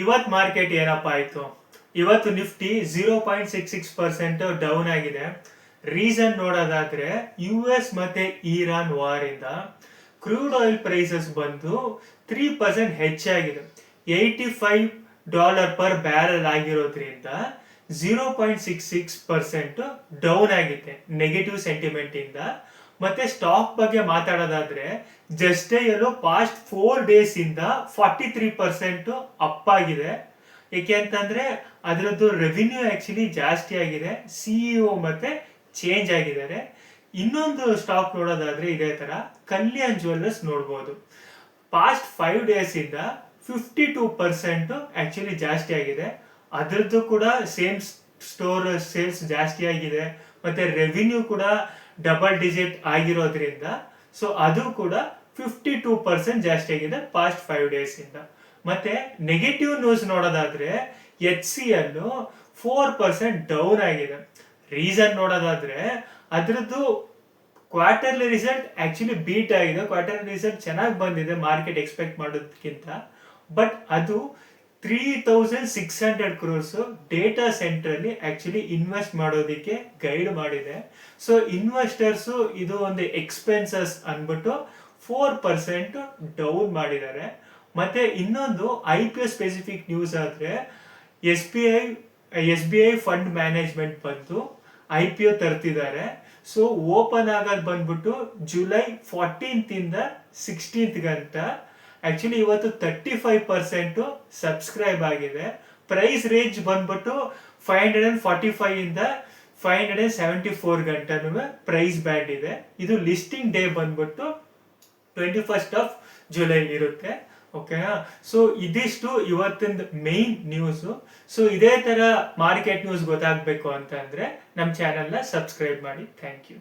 ಇವತ್ತು ಮಾರ್ಕೆಟ್ ಏನಪ್ಪ ಆಯಿತು, ಇವತ್ತು ನಿಫ್ಟಿ 0.66% ಡೌನ್ ಆಗಿದೆ. ರೀಸನ್ ನೋಡೋದಾದ್ರೆ ಯು ಎಸ್ ಮತ್ತೆ ಇರಾನ್ ವಾರ್ ಇಂದ ಕ್ರೂಡ್ ಆಯಿಲ್ ಪ್ರೈಸಸ್ ಬಂದು 3% ಹೆಚ್ಚಾಗಿದೆ. $85 per ಬ್ಯಾರಲ್ ಆಗಿರೋದ್ರಿಂದ 0.66% ಡೌನ್ ಆಗಿದೆ ನೆಗೆಟಿವ್ ಸೆಂಟಿಮೆಂಟ್ ಇಂದ. ಮತ್ತೆ ಸ್ಟಾಕ್ ಬಗ್ಗೆ ಮಾತಾಡೋದಾದ್ರೆ ಜಸ್ಟ್ ಎಲ್ಲೋ ಪಾಸ್ಟ್ 4 days ಇಂದ 43% ಅಪ್ ಆಗಿದೆ. ಏಕೆ ಅಂತಂದ್ರೆ ಅದರದ್ದು ರೆವಿನ್ಯೂ ಆಕ್ಚುಲಿ ಜಾಸ್ತಿ ಆಗಿದೆ, ಸಿಇಒ ಮತ್ತೆ ಚೇಂಜ್ ಆಗಿದ್ದಾರೆ. ಇನ್ನೊಂದು ಸ್ಟಾಕ್ ನೋಡೋದಾದ್ರೆ ಇದೇ ತರ ಕಲ್ಯಾಣ್ ಜ್ಯುವೆಲ್ಲರ್ಸ್ ನೋಡ್ಬೋದು. ಪಾಸ್ಟ್ 5 days ಇಂದ 52% ಆಕ್ಚುಲಿ ಜಾಸ್ತಿ ಆಗಿದೆ. ಅದರದ್ದು ಕೂಡ ಸೇಮ್ ಸ್ಟೋರ್ ಸೇಲ್ಸ್ ಜಾಸ್ತಿ ಆಗಿದೆ, ಮತ್ತೆ ರೆವಿನ್ಯೂ ಕೂಡ ಡಬಲ್ ಡಿಜಿಟ್ ಆಗಿರೋದ್ರಿಂದ ಸೊ ಅದು ಕೂಡ 52% ಜಾಸ್ತಿ ಆಗಿದೆ ಪಾಸ್ಟ್ 5 days ಇಂದ. ಮತ್ತೆ ನೆಗೆಟಿವ್ ನ್ಯೂಸ್ ನೋಡೋದಾದ್ರೆ HCL 4% ಡೌನ್ ಆಗಿದೆ. ರೀಸನ್ ನೋಡೋದಾದ್ರೆ ಅದರದ್ದು ಕ್ವಾರ್ಟರ್ಲಿ ರಿಸಲ್ಟ್ ಆಕ್ಚುಲಿ ಬೀಟ್ ಆಗಿದೆ. ಕ್ವಾರ್ಟರ್ಲಿ ರಿಸಲ್ಟ್ ಚೆನ್ನಾಗಿ ಬಂದಿದೆ ಮಾರ್ಕೆಟ್ ಎಕ್ಸ್ಪೆಕ್ಟ್ ಮಾಡೋದಕ್ಕಿಂತ. ಬಟ್ ಅದು 3600 crores ಡೇಟಾ ಸೆಂಟರ್ ಅಲ್ಲಿ ಆಕ್ಚುಲಿ ಇನ್ವೆಸ್ಟ್ ಮಾಡೋದಕ್ಕೆ ಗೈಡ್ ಮಾಡಿದೆ. ಸೊ ಇನ್ವೆಸ್ಟರ್ಸ್ ಇದು ಒಂದು ಎಕ್ಸ್ಪೆನ್ಸಸ್ ಅನ್ಬಿಟ್ಟು 4% ಡೌನ್ ಮಾಡಿದ್ದಾರೆ. ಮತ್ತೆ ಇನ್ನೊಂದು IPO ಸ್ಪೆಸಿಫಿಕ್ ನ್ಯೂಸ್ ಆದ್ರೆ S B I fund management ಬಂದು IPO ತರ್ತಿದ್ದಾರೆ. ಸೊ ಓಪನ್ ಆಗೋದು ಬಂದ್ಬಿಟ್ಟು ಜುಲೈ 14th ಇಂದ 16th ಗಂಟ. ಆಕ್ಚುಲಿ ಇವತ್ತು 35% ಸಬ್ಸ್ಕ್ರೈಬ್ ಆಗಿದೆ. ಪ್ರೈಸ್ ರೇಂಜ್ ಬಂದ್ಬಿಟ್ಟು 545 ಇಂದ 574 ಗಂಟನೂ ಪ್ರೈಸ್ ಬ್ಯಾಂಡ್ ಇದೆ. ಇದು ಲಿಸ್ಟಿಂಗ್ ಡೇ ಬಂದ್ಬಿಟ್ಟು 21st of July ಇರುತ್ತೆ. ಓಕೆನಾ? ಸೊ ಇದಿಷ್ಟು ಇವತ್ತಿನ ಮೇನ್ ನ್ಯೂಸ್. ಸೊ ಇದೇ ತರ ಮಾರ್ಕೆಟ್ ನ್ಯೂಸ್ ಗೊತ್ತಾಗಬೇಕು ಅಂತಂದ್ರೆ ನಮ್ಮ ಚಾನೆಲ್ನ ಸಬ್ಸ್ಕ್ರೈಬ್ ಮಾಡಿ. Thank you.